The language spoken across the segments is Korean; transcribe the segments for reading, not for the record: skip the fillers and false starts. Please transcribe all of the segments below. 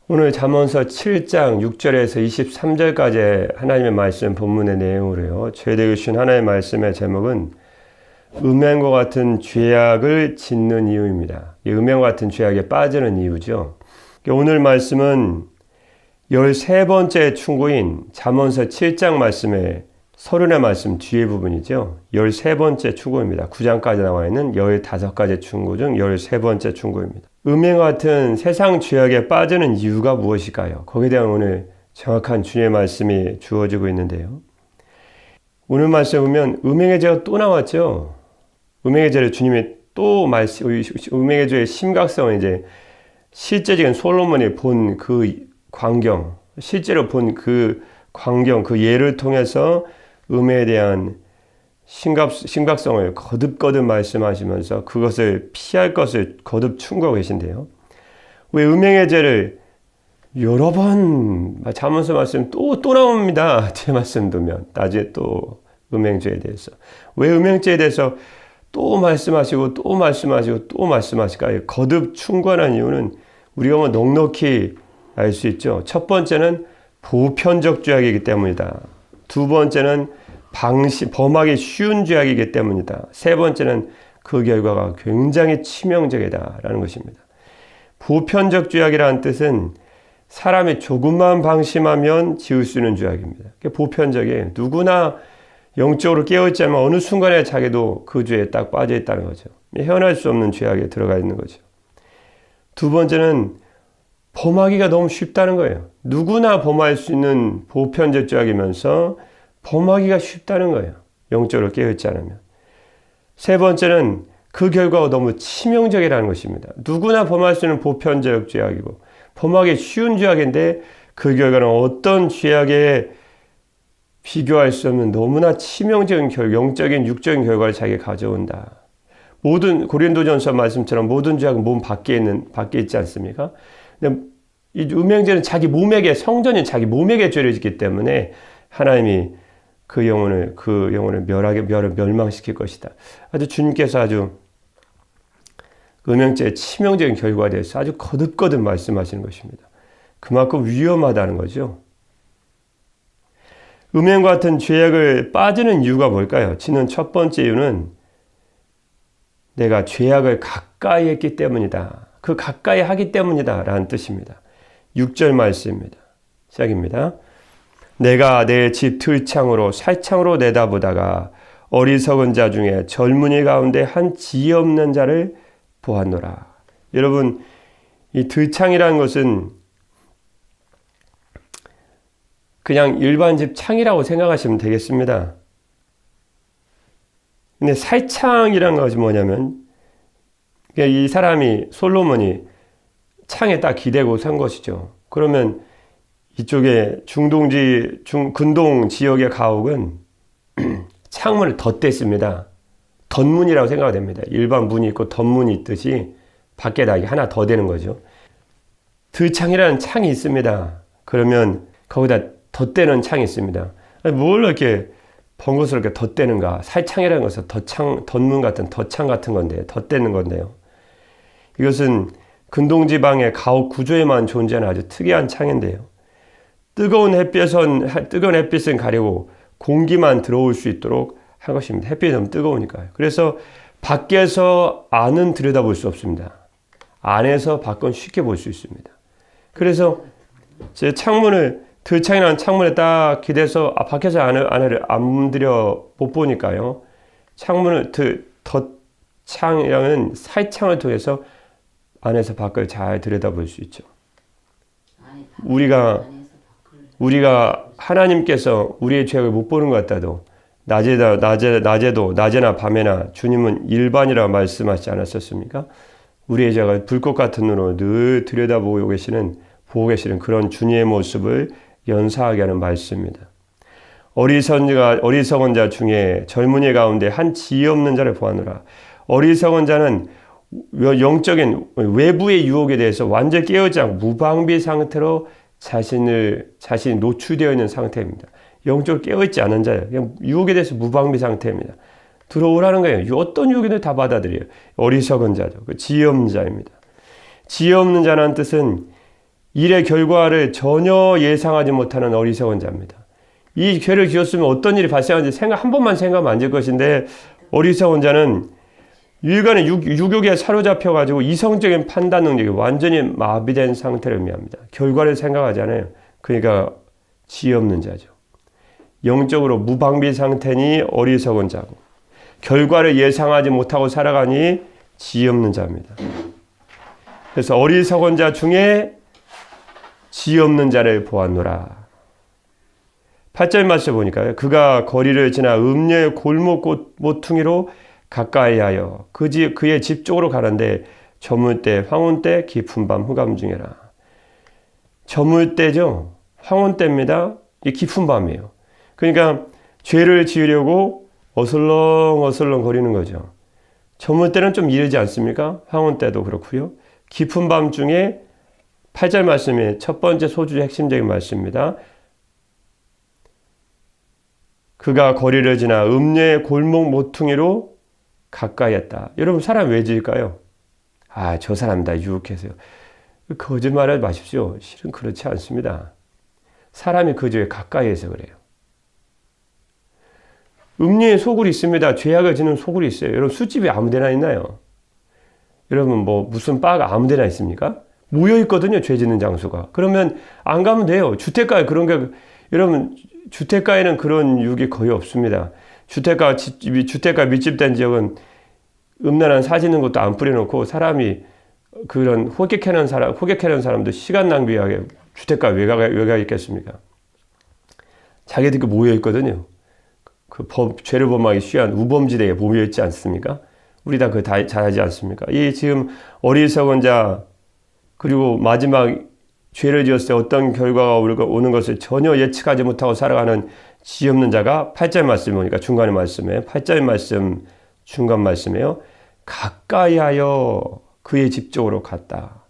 오늘 잠언서 7장 6절에서 23절까지 하나님의 말씀 본문의 내용으로요. 죄되으신 하나님의 말씀의 제목은 음행과 같은 죄악을 짓는 이유입니다. 음행과 같은 죄악에 빠지는 이유죠. 오늘 말씀은 13번째 충고인 잠언서 7장 말씀의 서론의 말씀 뒤에 부분이죠. 13번째 충고입니다. 9장까지 나와 있는 15가지 충고 중 13번째 충고입니다. 음행 같은 세상 죄악에 빠지는 이유가 무엇일까요? 거기에 대한 오늘 정확한 주님의 말씀이 주어지고 있는데요. 오늘 말씀에 보면 음행의 죄가 또 나왔죠. 음행의 죄를 주님이 또 음행의 죄의 심각성을 이제 실제적인 솔로몬이 본 그 광경, 실제로 본 그 광경, 그 예를 통해서 음행에 대한 심각성을 거듭거듭 말씀하시면서 그것을 피할 것을 거듭 충고하고 계신데요. 왜 음행의 죄를 여러 번 잠언서 말씀 또 나옵니다. 제 말씀 두면 나중에 또 음행죄에 대해서 왜 음행죄에 대해서 또 말씀하시고 또 말씀하시고 또 말씀하실까요? 거듭 충고하는 이유는 우리가 뭐 넉넉히 알 수 있죠. 첫 번째는 보편적 죄악이기 때문이다. 두 번째는 범하기 쉬운 죄악이기 때문이다. 세 번째는 그 결과가 굉장히 치명적이다라는 것입니다. 보편적 죄악이라는 뜻은 사람이 조금만 방심하면 지을 수 있는 죄악입니다. 보편적인 누구나 영적으로 깨어있지 않으면 어느 순간에 자기도 그 죄에 딱 빠져 있다는 거죠. 헤어날 수 없는 죄악에 들어가 있는 거죠. 두 번째는 범하기가 너무 쉽다는 거예요. 누구나 범할 수 있는 보편적 죄악이면서 범하기가 쉽다는 거예요. 영적으로 깨어있지 않으면. 세 번째는 그 결과가 너무 치명적이라는 것입니다. 누구나 범할 수 있는 보편적 죄악이고 범하기 쉬운 죄악인데 그 결과는 어떤 죄악에 비교할 수 없는 너무나 치명적인 영적인 육적인 결과를 자기가 가져온다. 모든 고린도전서 말씀처럼 모든 죄악은 몸 밖에 있지 않습니까? 근데 이 음행죄는 자기 몸에게 성전인 자기 몸에게 죄를 짓기 때문에 하나님이 그 영혼을 멸망시킬 것이다. 아주 주님께서 아주 음행죄의 치명적인 결과에 대해서 아주 거듭거듭 말씀하시는 것입니다. 그만큼 위험하다는 거죠. 음행과 같은 죄악을 빠지는 이유가 뭘까요? 지는 첫 번째 이유는 내가 죄악을 가까이 했기 때문이다. 그 가까이 하기 때문이다 라는 뜻입니다. 6절 말씀입니다. 시작입니다. 내가 내 집 들창으로 살창으로 내다보다가 어리석은 자 중에 젊은이 가운데 한 지혜 없는 자를 보았노라. 여러분, 이 들창이라는 것은 그냥 일반 집 창이라고 생각하시면 되겠습니다. 근데 살창이라는 것이 뭐냐면 이 사람이 솔로몬이 창에 딱 기대고 산 것이죠. 그러면 이쪽에 근동 지역의 가옥은 창문을 덧댔습니다. 덧문이라고 생각이 됩니다. 일반 문이 있고 덧문이 있듯이 밖에다 하나 더 대는 거죠. 들창이라는 창이 있습니다. 그러면 거기다 덧대는 창이 있습니다. 뭘 이렇게 번거스럽게 덧대는가? 살창이라는 것은 덧문 같은 덧창 같은 건데 덧대는 건데요. 이것은 근동지방의 가옥 구조에만 존재하는 아주 특이한 창인데요. 뜨거운 햇빛은 가리고 공기만 들어올 수 있도록 한 것입니다. 햇빛이 너무 뜨거우니까요. 그래서 밖에서 안은 들여다볼 수 없습니다. 안에서 밖은 쉽게 볼 수 있습니다. 그래서 제 들창이라는 창문에 딱 기대서 밖에서 안을 안 들여 못 보니까요. 덧창이라는 살창을 통해서 안에서 밖을 잘 들여다볼 수 있죠. 우리가 하나님께서 우리의 죄악을 못 보는 것 같아도 낮에나 밤에나 주님은 일반이라고 말씀하시지 않았었습니까? 우리의 죄악을 불꽃 같은 눈으로 늘 들여다보고 보고 계시는 그런 주님의 모습을 연사하게 하는 말씀입니다. 어리석은 자 중에 젊은이 가운데 한 지혜 없는 자를 보아노라. 어리석은 자는 영적인 외부의 유혹에 대해서 완전히 깨어있지 않고 무방비 상태로 자신이 노출되어 있는 상태입니다. 영적으로 깨어있지 않은 자예요. 그냥 유혹에 대해서 무방비 상태입니다. 들어오라는 거예요. 어떤 유혹이든 다 받아들여요. 어리석은 자죠. 지혜 없는 자입니다. 지혜 없는 자라는 뜻은 일의 결과를 전혀 예상하지 못하는 어리석은 자입니다. 이 죄를 지었으면 어떤 일이 발생하는지 한 번만 생각하면 안 될 것인데 어리석은 자는 일간의 유욕에 사로잡혀가지고 이성적인 판단 능력이 완전히 마비된 상태를 의미합니다. 결과를 생각하지 않아요. 그러니까 지혜 없는 자죠. 영적으로 무방비 상태니 어리석은 자고 결과를 예상하지 못하고 살아가니 지혜 없는 자입니다. 그래서 어리석은 자 중에 지혜 없는 자를 보았노라. 8절 말씀 보니까 그가 거리를 지나 음녀의 골목 모퉁이로 가까이하여 그의 집 쪽으로 가는데 저물 때 황혼 때 깊은 밤 흑암 중에라. 저물 때죠. 황혼 때입니다. 이 깊은 밤이에요. 그러니까 죄를 지으려고 어슬렁 거리는 거죠. 저물 때는 좀 이르지 않습니까? 황혼 때도 그렇고요. 깊은 밤 중에 8절 말씀이 첫 번째 소주의 핵심적인 말씀입니다. 그가 거리를 지나 음녀의 골목 모퉁이로 가까이 했다. 여러분 사람 왜 지을까요? 저 사람 다 유혹해서요. 거짓말하지 마십시오. 실은 그렇지 않습니다. 사람이 그 죄에 가까이 해서 그래요. 음녀의 소굴이 있습니다. 죄악을 지는 소굴이 있어요. 여러분 술집이 아무 데나 있나요? 여러분 무슨 바가 아무 데나 있습니까? 모여 있거든요. 죄 짓는 장소가. 그러면 안 가면 돼요. 주택가에 그런 게 여러분 주택가에는 그런 유혹이 거의 없습니다. 주택가 밀집된 지역은 음란한 사지는 것도 안 뿌려놓고 사람이 그런 호객하는 사람도 시간 낭비하게 주택가 왜 가 있겠습니까? 자기들이 모여 있거든요. 죄를 범하기 쉬운 우범지대에 모여 있지 않습니까? 우리 다 잘 하지 않습니까? 이 지금 어리석은 자 그리고 마지막 죄를 지었을 때 어떤 결과가 오는 것을 전혀 예측하지 못하고 살아가는 지혜 없는 자가 8절 말씀이 보니까 중간의 말씀에 8절 말씀 중간 말씀에요. 가까이하여 그의 집 쪽으로 갔다.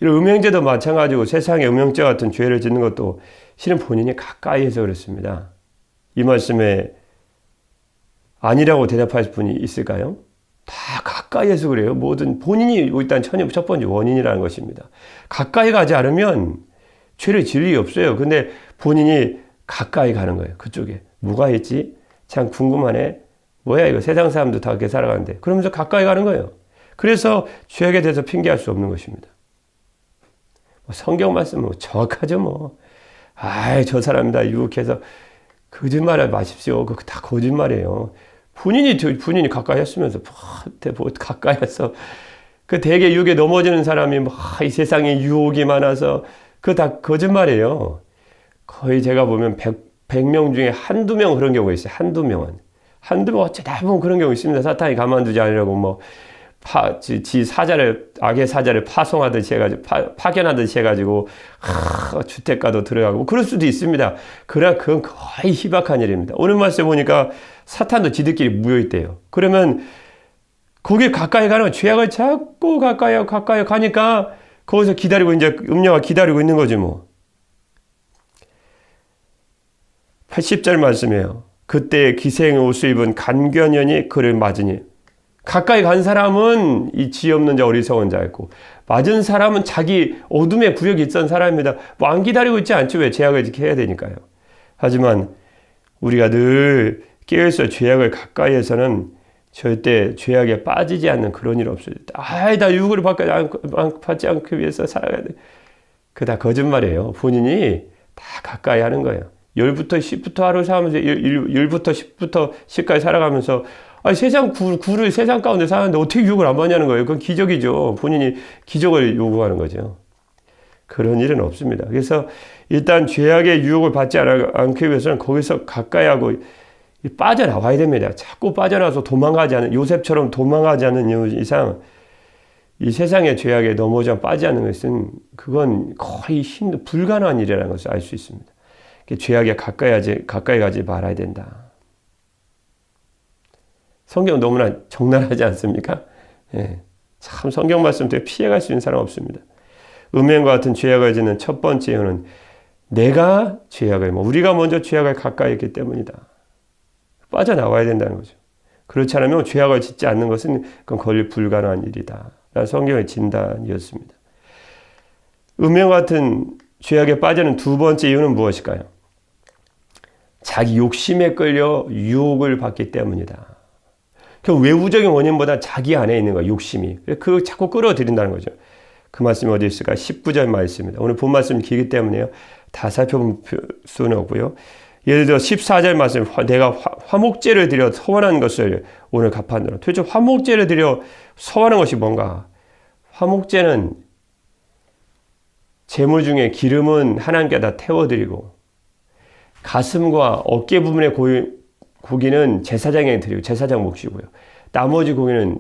이런 음행죄도 마찬가지고 세상에 음행죄 같은 죄를 짓는 것도 실은 본인이 가까이해서 그렇습니다. 이 말씀에 아니라고 대답할 분이 있을까요? 다 가까이에서 그래요. 뭐든 본인이 일단 첫 번째 원인이라는 것입니다. 가까이 가지 않으면 죄를 지을 일이 없어요. 근데 본인이 가까이 가는 거예요. 그쪽에. 뭐가 있지? 참 궁금하네. 뭐야 이거 세상 사람도 다 그렇게 살아가는데. 그러면서 가까이 가는 거예요. 그래서 죄악에 대해서 핑계할 수 없는 것입니다. 성경 말씀은 정확하죠 저 사람 다 유혹해서 거짓말하지 마십시오. 그거 다 거짓말이에요. 본인이 가까이 했으면서, 가까이 했어. 그 대개 유혹에 넘어지는 사람이, 이 세상에 유혹이 많아서, 그거 다 거짓말이에요. 거의 제가 보면 100명 중에 한두 명 그런 경우가 있어요. 한두 명은. 어쩌다 보면 그런 경우 있습니다. 사탄이 가만두지 않으려고 악의 사자를 파송하듯이 해가지고, 파견하듯이 해가지고, 주택가도 들어가고, 그럴 수도 있습니다. 그러나 그건 거의 희박한 일입니다. 오늘 말씀에 보니까 사탄도 지들끼리 모여있대요. 그러면 거기 가까이 가는 죄악을 자꾸 가까이 가니까 거기서 기다리고 이제 음녀가 기다리고 있는 거지 80절 말씀이에요. 그때 기생의 옷을 입은 간견연이 그를 맞으니 가까이 간 사람은 이 지혜 없는 자 어리석은 자였고 맞은 사람은 자기 어둠의 구역이 있던 사람입니다. 안 기다리고 있지 않죠. 왜 죄악을 해야 되니까요. 하지만 우리가 늘 깨어있어 죄악을 가까이 해서는 절대 죄악에 빠지지 않는 그런 일 없어요. 다 유혹을 받지 않기 위해서 살아가야 돼. 그거 다 거짓말이에요. 본인이 다 가까이 하는 거예요. 10부터 10부터 하루 살면서 1부터 10부터 10까지 살아가면서 세상 구를 세상 가운데 사는데 어떻게 유혹을 안 받냐는 거예요. 그건 기적이죠. 본인이 기적을 요구하는 거죠. 그런 일은 없습니다. 그래서 일단 죄악의 유혹을 받지 않기 위해서는 거기서 가까이 하고 빠져나와야 됩니다. 자꾸 빠져나와서 요셉처럼 도망가지 않는 이상 이 세상의 죄악에 넘어져 빠지지 않는 것은 그건 거의 불가능한 일이라는 것을 알 수 있습니다. 죄악에 가까이 가지 말아야 된다. 성경 너무나 적나라하지 않습니까? 참 성경 말씀 때문에 피해갈 수 있는 사람 없습니다. 음행과 같은 죄악을 짓는 첫 번째 이유는 내가 우리가 먼저 죄악을 가까이 했기 때문이다. 빠져나와야 된다는 거죠. 그렇지 않으면 죄악을 짓지 않는 것은 그건 거의 불가능한 일이다. 라는 성경의 진단이었습니다. 음행과 같은 죄악에 빠지는 두 번째 이유는 무엇일까요? 자기 욕심에 끌려 유혹을 받기 때문이다. 그 외부적인 원인보다 자기 안에 있는 거예요. 욕심이. 그걸 자꾸 끌어들인다는 거죠. 그 말씀이 어디 있을까? 19절 말씀입니다. 오늘 본 말씀 길기 때문에요. 다 살펴볼 수는 없고요. 예를 들어 14절 말씀, 내가 화목제를 드려 서원한 것을 오늘 갚아노라. 도대체 화목제를 드려 서원한 것이 뭔가? 화목제는 제물 중에 기름은 하나님께 다 태워드리고 가슴과 어깨 부분의 고기는 제사장에게 드리고 제사장 몫이고요. 나머지 고기는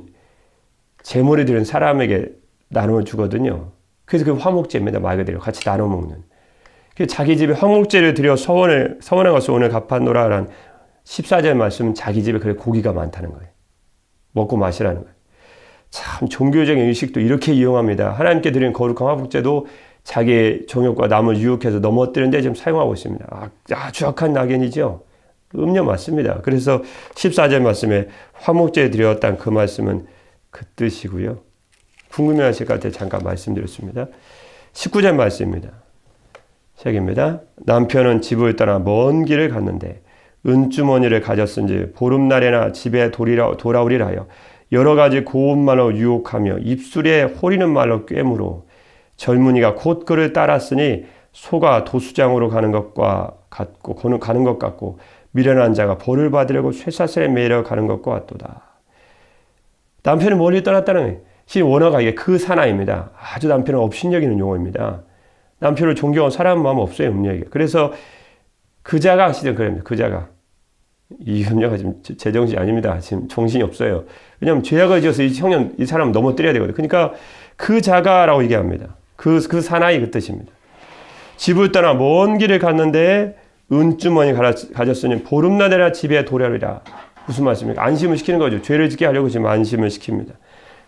제물을 드린 사람에게 나눠 주거든요. 그래서 그 화목제입니다. 말 그대로 같이 나눠 먹는. 자기 집에 화목제를 드려 서원한 것을 오늘 갚아노라라는 14절 말씀은 자기 집에 그래 고기가 많다는 거예요. 먹고 마시라는 거예요. 참 종교적인 의식도 이렇게 이용합니다. 하나님께 드린 거룩한 화목제도 자기의 정욕과 남을 유혹해서 넘어뜨리는데 지금 사용하고 있습니다. 아주 악한 낙인이죠. 음료 맞습니다. 그래서 14절 말씀에 화목제에 드렸다는 그 말씀은 그 뜻이고요. 궁금해하실 것 같아서 잠깐 말씀드렸습니다. 19절 말씀입니다. 시작입니다. 남편은 집을 떠나 먼 길을 갔는데 은주머니를 가졌은지 보름날에나 집에 돌아오리라 하여 여러 가지 고운 말로 유혹하며 입술에 호리는 말로 꿰므로 젊은이가 곧 그를 따랐으니 소가 도수장으로 가는 것 같고 미련한 자가 벌을 받으려고 쇠사슬에 매려 가는 것과 같도다. 남편이 멀리 떠났다는 거예요. 지금 원어가 이게 그 사나입니다. 아주 남편은 업신여기는 용어입니다. 남편을 존경하는 사람 마음 없어요, 음녀에게. 그래서 그자가 하시던 그럽니다. 그자가. 이 음녀가 지금 제정신이 아닙니다. 지금 정신이 없어요. 왜냐하면 죄악을 지어서 이 사람을 넘어뜨려야 되거든요. 그러니까 그자가라고 얘기합니다. 그 사나이 그 뜻입니다. 집을 떠나 먼 길을 갔는데 은주머니 가졌으니 보름날에나 집에 돌아오리라. 무슨 말씀입니까? 안심을 시키는 거죠. 죄를 짓게 하려고 지금 안심을 시킵니다.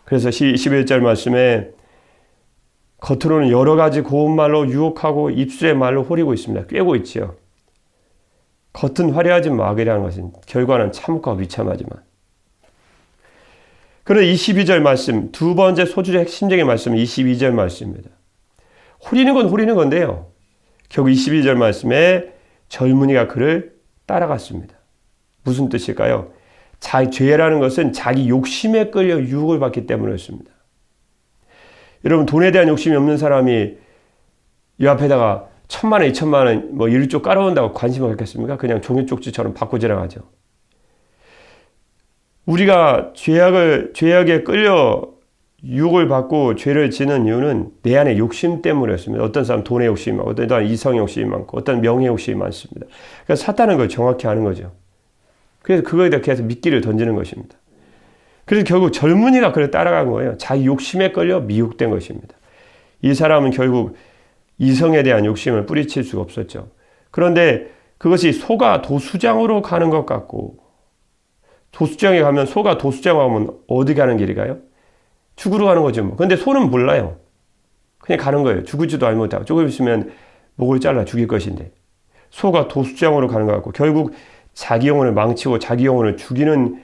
그래서 21절 말씀에 겉으로는 여러 가지 고운 말로 유혹하고 입술의 말로 호리고 있습니다. 꿰고 있지요. 겉은 화려하지 막이라는 것은 결과는 참혹하고 비참하지만. 그런데 22절 말씀, 두 번째 소주의 핵심적인 말씀은 22절 말씀입니다. 호리는 건 호리는 건데요. 결국 22절 말씀에 젊은이가 그를 따라갔습니다. 무슨 뜻일까요? 죄라는 것은 자기 욕심에 끌려 유혹을 받기 때문이었습니다. 여러분 돈에 대한 욕심이 없는 사람이 이 앞에다가 1,000만 원, 2,000만 원 뭐 이리 쪽 깔아온다고 관심을 갖겠습니까? 그냥 종이 쪽지처럼 받고 지나가죠. 우리가 죄악에 끌려 유혹을 받고 죄를 지는 이유는 내 안에 욕심 때문이었습니다. 어떤 사람 돈의 욕심이 많고, 어떤 사람 이성의 욕심이 많고, 어떤 명예 욕심이 많습니다. 그러니까 사탄은 그걸 정확히 아는 거죠. 그래서 그거에 대해 계속 미끼를 던지는 것입니다. 그래서 결국 젊은이가 그를 따라간 거예요. 자기 욕심에 끌려 미혹된 것입니다. 이 사람은 결국 이성에 대한 욕심을 뿌리칠 수가 없었죠. 그런데 그것이 소가 도수장으로 가는 것 같고, 도수장에 가면 소가 도수장 가면 어디 가는 길인가요? 죽으러 가는 거죠. 뭐. 근데 소는 몰라요. 그냥 가는 거예요. 죽을지도 알지 못하고 조금 있으면 목을 잘라 죽일 것인데 소가 도수장으로 가는 것 같고 결국 자기 영혼을 망치고 자기 영혼을 죽이는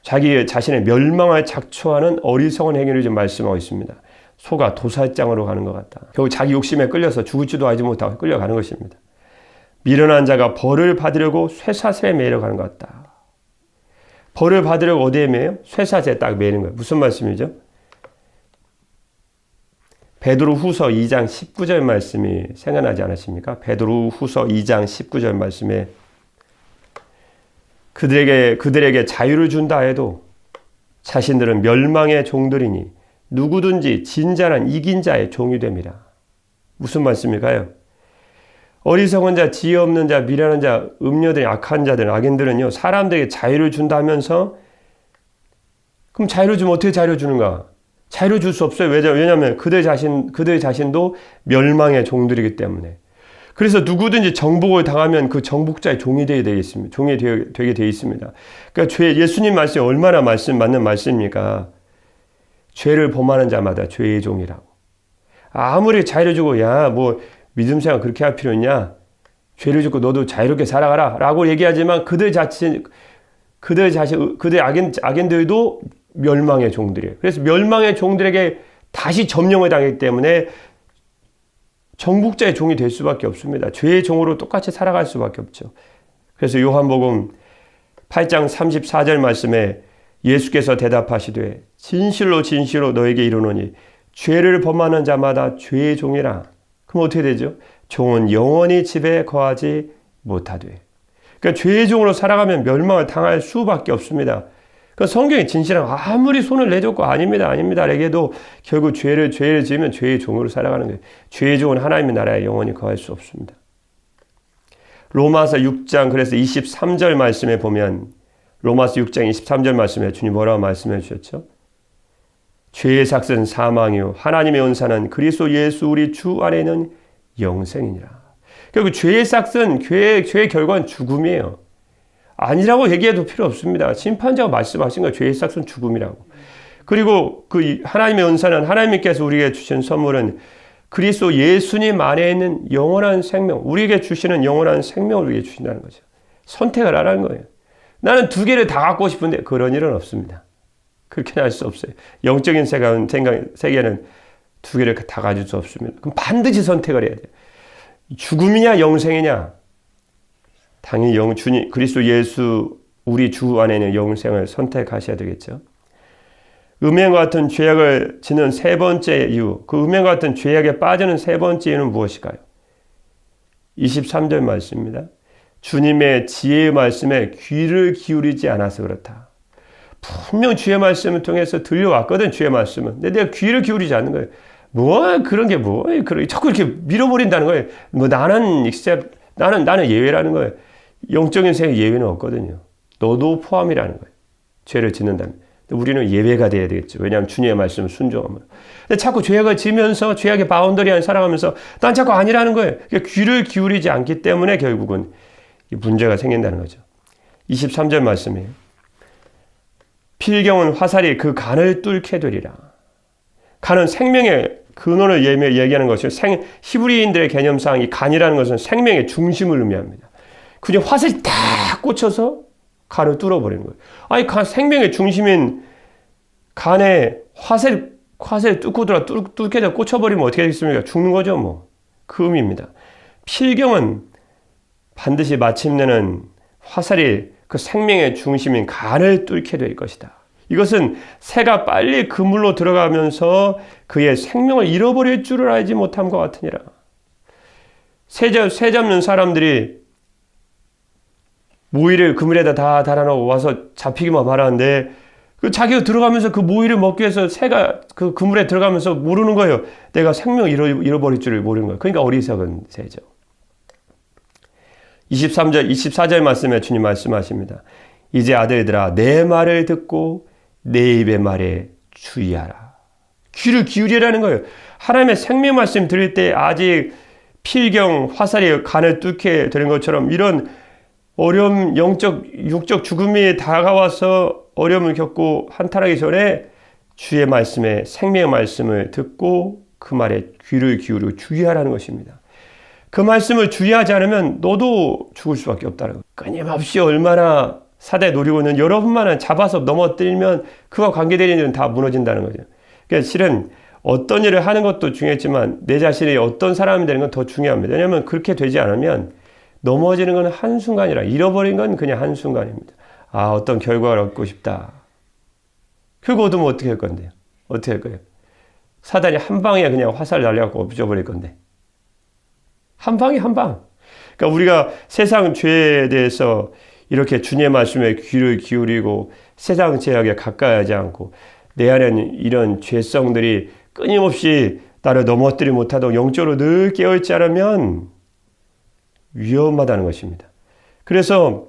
자기 자신의 멸망을 작초하는 어리석은 행위를 좀 말씀하고 있습니다. 소가 도살장으로 가는 것 같다. 결국 자기 욕심에 끌려서 죽을지도 알지 못하고 끌려가는 것입니다. 미련한 자가 벌을 받으려고 쇠사슬에 매려 가는 것 같다. 벌을 받으려고 어디에 매요? 쇠사슬에 딱 매는 거예요. 무슨 말씀이죠? 베드로 후서 2장 19절 말씀이 생각나지 않으십니까? 베드로 후서 2장 19절 말씀에 그들에게 자유를 준다 해도 자신들은 멸망의 종들이니 누구든지 진짜는 이긴 자의 종이 됩니다. 무슨 말씀일까요? 어리석은 자, 지혜 없는 자, 미련한 자, 음녀들이 악한 자들, 악인들은요 사람들에게 자유를 준다면서 그럼 자유를 주면 어떻게 자유를 주는가? 자유를 줄 수 없어요. 왜냐하면 그들 자신도 멸망의 종들이기 때문에. 그래서 누구든지 정복을 당하면 그 정복자의 종이 되게 있습니다. 종이 되게 되어 있습니다. 그러니까 예수님 말씀이 얼마나 맞는 말씀입니까? 죄를 범하는 자마다 죄의 종이라고. 아무리 자유를 주고 믿음 생활 그렇게 할 필요 있냐? 죄를 짓고 너도 자유롭게 살아가라 라고 얘기하지만 그들 악인들도 멸망의 종들이에요. 그래서 멸망의 종들에게 다시 점령을 당하기 때문에 정복자의 종이 될 수밖에 없습니다. 죄의 종으로 똑같이 살아갈 수밖에 없죠. 그래서 요한복음 8장 34절 말씀에 예수께서 대답하시되 진실로 진실로 너에게 이르노니 죄를 범하는 자마다 죄의 종이라. 그럼 어떻게 되죠? 종은 영원히 집에 거하지 못하되. 그러니까 죄의 종으로 살아가면 멸망을 당할 수밖에 없습니다. 그러니까 성경이 진실한 아무리 손을 내줬고 아닙니다. 에게도 결국 죄를 지으면 죄의 종으로 살아가는 거예요. 죄의 종은 하나님의 나라에 영원히 거할 수 없습니다. 로마서 6장 그래서 23절 말씀에 보면 로마서 6장 23절 말씀에 주님 뭐라고 말씀해 주셨죠? 죄의 삭은 사망이요 하나님의 은사는 그리스도 예수 우리 주 안에는 영생이니라. 결국 죄의 삭은 죄의 결과는 죽음이에요. 아니라고 얘기해도 필요 없습니다. 심판자가 말씀하신 거예요. 죄의 삭은 죽음이라고. 그리고 그 하나님의 은사는 하나님께서 우리에게 주신 선물은 그리스도 예수님 안에 있는 영원한 생명, 우리에게 주시는 영원한 생명을 우리에게 주신다는 거죠. 선택을 하라는 거예요. 나는 두 개를 다 갖고 싶은데 그런 일은 없습니다. 그렇게는 할 수 없어요. 영적인 세계는 두 개를 다 가질 수 없습니다. 그럼 반드시 선택을 해야 돼요. 죽음이냐 영생이냐. 당연히 주님 그리스도 예수 우리 주 안에 있는 영생을 선택하셔야 되겠죠. 음행과 같은 죄악을 지는 세 번째 이유, 그 음행과 같은 죄악에 빠지는 세 번째 이유는 무엇일까요? 23절 말씀입니다. 주님의 지혜의 말씀에 귀를 기울이지 않아서 그렇다. 분명 주의 말씀을 통해서 들려왔거든, 주의 말씀은. 근데 내가 귀를 기울이지 않는 거예요. 자꾸 이렇게 밀어버린다는 거예요. 나는 예외라는 거예요. 영적인 세계 예외는 없거든요. 너도 포함이라는 거예요. 죄를 짓는다면. 우리는 예외가 돼야 되겠죠. 왜냐하면 주님의 말씀을 순종하면. 근데 자꾸 죄악을 지면서 죄악의 바운더리 안에 살아가면서 난 자꾸 아니라는 거예요. 그러니까 귀를 기울이지 않기 때문에 결국은 문제가 생긴다는 거죠. 23절 말씀이에요. 필경은 화살이 그 간을 뚫게 되리라. 간은 생명의 근원을 얘기하는 것이요. 히브리인들의 개념상 이 간이라는 것은 생명의 중심을 의미합니다. 그냥 화살이 딱 꽂혀서 간을 뚫어버리는 거예요. 아니, 생명의 중심인 간에 화살 뚫게 돼서 꽂혀버리면 어떻게 되겠습니까? 죽는 거죠, 뭐. 그 의미입니다. 필경은 반드시 마침내는 화살이 그 생명의 중심인 간을 뚫게 될 것이다. 이것은 새가 빨리 그물로 들어가면서 그의 생명을 잃어버릴 줄을 알지 못함과 같으니라. 새 잡는 사람들이 모이를 그물에다 다 달아놓고 와서 잡히기만 바라는데 자기가 들어가면서 그 모이를 먹기 위해서 새가 그 그물에 들어가면서 모르는 거예요. 내가 생명을 잃어버릴 줄을 모르는 거예요. 그러니까 어리석은 새죠. 24절 말씀에 주님 말씀하십니다. 이제 아들들아 내 말을 듣고 내 입의 말에 주의하라. 귀를 기울이라는 거예요. 하나님의 생명 말씀 들을 때 아직 필경, 화살이 간을 뚫게 되는 것처럼 이런 어려움, 육적 죽음이 다가와서 어려움을 겪고 한탄하기 전에 주의 말씀에 생명의 말씀을 듣고 그 말에 귀를 기울이고 주의하라는 것입니다. 그 말씀을 주의하지 않으면 너도 죽을 수밖에 없다는 거예요. 끊임없이 얼마나 사대에 노리고 있는 여러분만은 잡아서 넘어뜨리면 그와 관계되는 일은 다 무너진다는 거죠. 그러니까 실은 어떤 일을 하는 것도 중요했지만 내 자신이 어떤 사람이 되는 건 더 중요합니다. 왜냐하면 그렇게 되지 않으면 넘어지는 건 한순간이라 잃어버린 건 그냥 한순간입니다. 어떤 결과를 얻고 싶다. 그거 얻으면 어떻게 할 건데요? 어떻게 할 거예요? 사단이 한 방에 그냥 화살 날려갖고 없애버릴 건데. 한 방에 한 방. 그러니까 우리가 세상 죄에 대해서 이렇게 주님의 말씀에 귀를 기울이고 세상 죄악에 가까이 하지 않고 내 안에는 이런 죄성들이 끊임없이 나를 넘어뜨리지 못하도록 영적으로 늘 깨어있지 않으면 위험하다는 것입니다. 그래서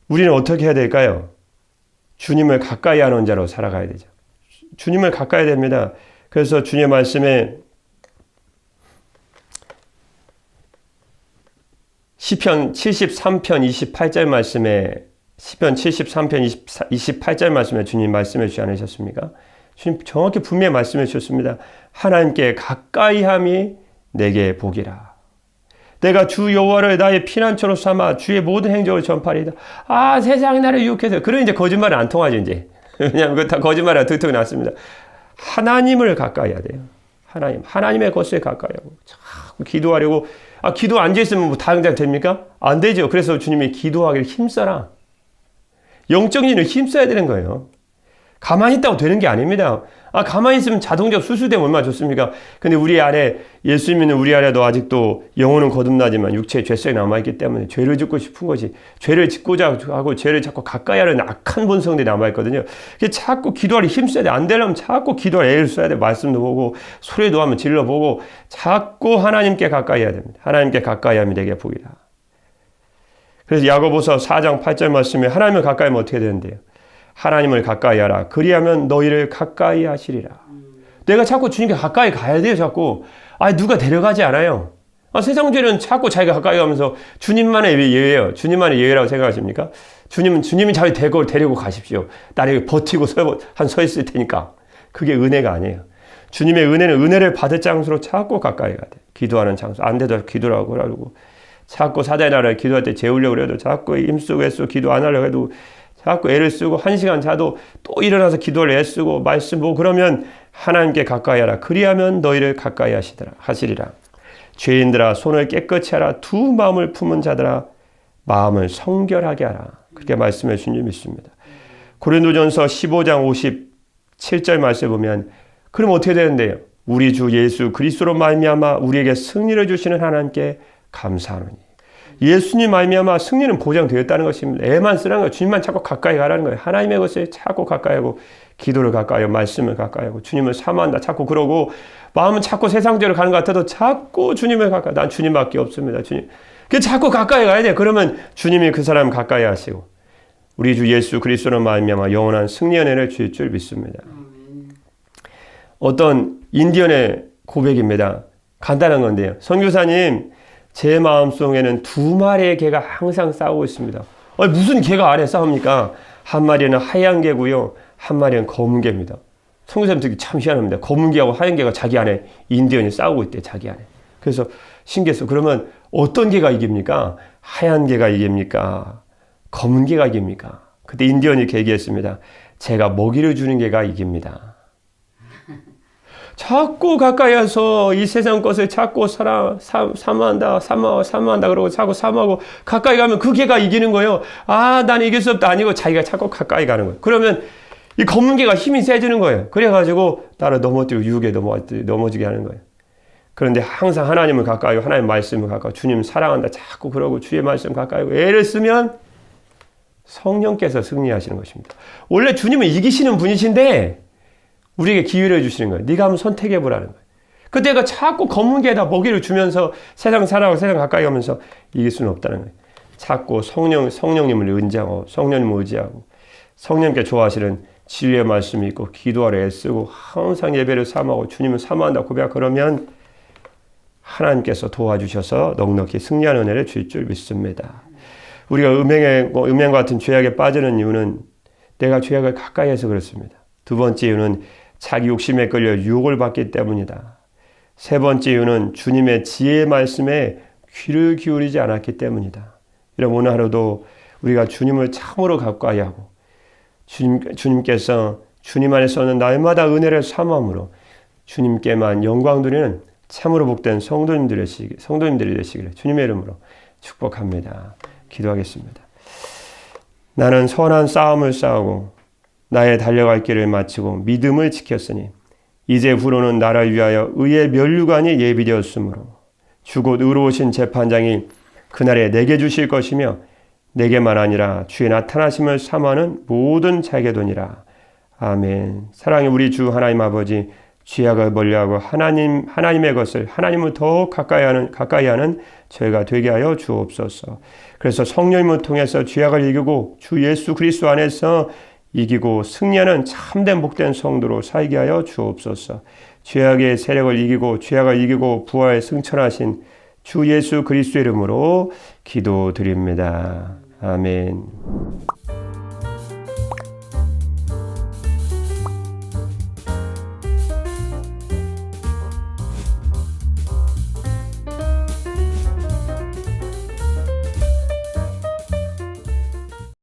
우리는 어떻게 해야 될까요? 주님을 가까이 하는 자로 살아가야 되죠. 주님을 가까이 됩니다. 그래서 주님의 말씀에 시편 73편 28절 말씀에 시편 73편 28절 말씀에 주님 말씀해 주지 않으셨습니까? 주님 정확히 분명히 말씀해 주셨습니다. 하나님께 가까이함이 내게 복이라. 내가 주 여호와를 나의 피난처로 삼아 주의 모든 행적을 전파리이다. 세상이 나를 유혹해서. 그럼 이제 거짓말은 안 통하죠, 이제. 왜냐하면 그거 다 거짓말이라 득턱이 났습니다. 하나님을 가까이 해야 돼요. 하나님의 것에 가까이 하고 자꾸 기도하려고. 기도 앉아있으면 뭐 당장 됩니까? 안 되죠. 그래서 주님이 기도하기를 힘써라. 영적인 일을 힘써야 되는 거예요. 가만히 있다고 되는 게 아닙니다. 가만히 있으면 자동적으로 수술되면 얼마나 좋습니까? 근데 우리 안에, 예수 믿는 우리 안에도 아직도 영혼은 거듭나지만 육체의 죄성이 남아있기 때문에 죄를 짓고 싶은 것이, 죄를 짓고자 하고 죄를 자꾸 가까이 하는 악한 본성들이 남아있거든요. 자꾸 기도하려 힘써야 돼. 안 되려면 자꾸 기도할 애를 써야 돼. 말씀도 보고, 소리도 한번 질러보고, 자꾸 하나님께 가까이 해야 됩니다. 하나님께 가까이 하면 내게 복이다. 그래서 야고보서 4장 8절 말씀에 하나님을 가까이 하면 어떻게 되는데요? 하나님을 가까이 하라. 그리하면 너희를 가까이 하시리라. 내가 자꾸 주님께 가까이 가야 돼요, 자꾸. 누가 데려가지 않아요. 세상 죄는 자꾸 자기가 가까이 가면서 주님만의 예외예요. 주님만의 예외라고 생각하십니까? 주님이 자기 데리고 가십시오. 나를 버티고 서 있을 테니까. 그게 은혜가 아니에요. 주님의 은혜는 은혜를 받을 장소로 자꾸 가까이 가야 돼. 기도하는 장소. 안 돼도 기도라고 그러고. 자꾸 사단의 나라를 기도할 때 재우려고 해도 자꾸 힘쓰고 애쓰고 기도 안 하려고 해도 자꾸 애를 쓰고 1시간 자도 또 일어나서 기도를 애쓰고 말씀 보고 그러면 하나님께 가까이 하라. 그리하면 너희를 가까이 하시리라. 죄인들아 손을 깨끗이 하라. 두 마음을 품은 자들아 마음을 성결하게 하라. 그렇게 말씀해 주신 줄 믿습니다. 고린도전서 15장 57절 말씀을 보면 그럼 어떻게 되는데요? 우리 주 예수 그리스도로 말미암아 우리에게 승리를 주시는 하나님께 감사하노니. 예수님 말미암아 승리는 보장되었다는 것입니다. 애만 쓰라는 거예요. 주님만 자꾸 가까이 가라는 거예요. 하나님의 것에 자꾸 가까이 하고 기도를 가까이 하고 말씀을 가까이 하고 주님을 사모한다. 자꾸 그러고 마음은 자꾸 세상대로 가는 것 같아도 자꾸 주님을 가까이. 난 주님밖에 없습니다. 주님. 자꾸 가까이 가야 돼. 그러면 주님이 그 사람 가까이 하시고 우리 주 예수 그리스도로 말미암아 영원한 승리의 은혜를 주실 줄 믿습니다. 어떤 인디언의 고백입니다. 간단한 건데요. 선교사님, 제 마음속에는 두 마리의 개가 항상 싸우고 있습니다. 무슨 개가 안에 싸웁니까? 한 마리는 하얀 개고요. 한 마리는 검은 개입니다. 선교사님 듣기 참 희한합니다. 검은 개하고 하얀 개가 자기 안에 인디언이 싸우고 있대, 자기 안에. 그래서 신기했어. 그러면 어떤 개가 이깁니까? 하얀 개가 이깁니까? 검은 개가 이깁니까? 그때 인디언이 이렇게 얘기했습니다. 제가 먹이를 주는 개가 이깁니다. 자꾸 가까이 와서 이 세상 것을 자꾸 사모한다 그러고 자꾸 사모하고 가까이 가면 그 개가 이기는 거예요. 나는 이길 수 없다 아니고 자기가 자꾸 가까이 가는 거예요. 그러면 이 검은 개가 힘이 세지는 거예요. 그래가지고 나를 넘어뜨리고 유혹에 넘어지게 하는 거예요. 그런데 항상 하나님을 가까이 하고 하나님 말씀을 가까이 주님 사랑한다 자꾸 그러고 주의 말씀 가까이 하고 애를 쓰면 성령께서 승리하시는 것입니다. 원래 주님은 이기시는 분이신데 우리에게 기회를 주시는 거예요. 네가 한번 선택해보라는 거예요. 그때가 자꾸 검은 개에다 먹이를 주면서 세상 살아가고 세상 가까이 가면서 이길 수는 없다는 거예요. 자꾸 성령님을 의지하고 성령님을 의지하고 성령님께 좋아하시는 진리의 말씀이 있고 기도하려 애쓰고 항상 예배를 사모하고 주님을 사모한다 고백하고 그러면 하나님께서 도와주셔서 넉넉히 승리하는 은혜를 주실 줄 믿습니다. 우리가 음행 같은 죄악에 빠지는 이유는 내가 죄악을 가까이 해서 그렇습니다. 두 번째 이유는 자기 욕심에 끌려 유혹을 받기 때문이다. 세 번째 이유는 주님의 지혜의 말씀에 귀를 기울이지 않았기 때문이다. 여러분 오늘 하루도 우리가 주님을 참으로 가까이 하고 주님께서 주님 안에서는 날마다 은혜를 사모함으로 주님께만 영광 돌리는 참으로 복된 성도님들이 되시기를 주님의 이름으로 축복합니다. 기도하겠습니다. 나는 선한 싸움을 싸우고 나의 달려갈 길을 마치고 믿음을 지켰으니 이제 후로는 나를 위하여 의의 면류관이 예비되었으므로 주곧 의로우신 재판장이 그날에 내게 주실 것이며 내게만 아니라 주의 나타나심을 사모하는 모든 자에게 도니라. 아멘. 사랑의 우리 주 하나님 아버지 죄악을 멀리하고 하나님의 것을 하나님을 더 가까이 하는 저희가 되게 하여 주옵소서. 그래서 성령님을 통해서 죄악을 이기고 주 예수 그리스도 안에서 이기고 승리하는 참된 복된 성도로 살게 하여 주옵소서. 죄악의 세력을 이기고 죄악을 이기고 부활 승천하신 주 예수 그리스도 이름으로 기도드립니다. 아멘.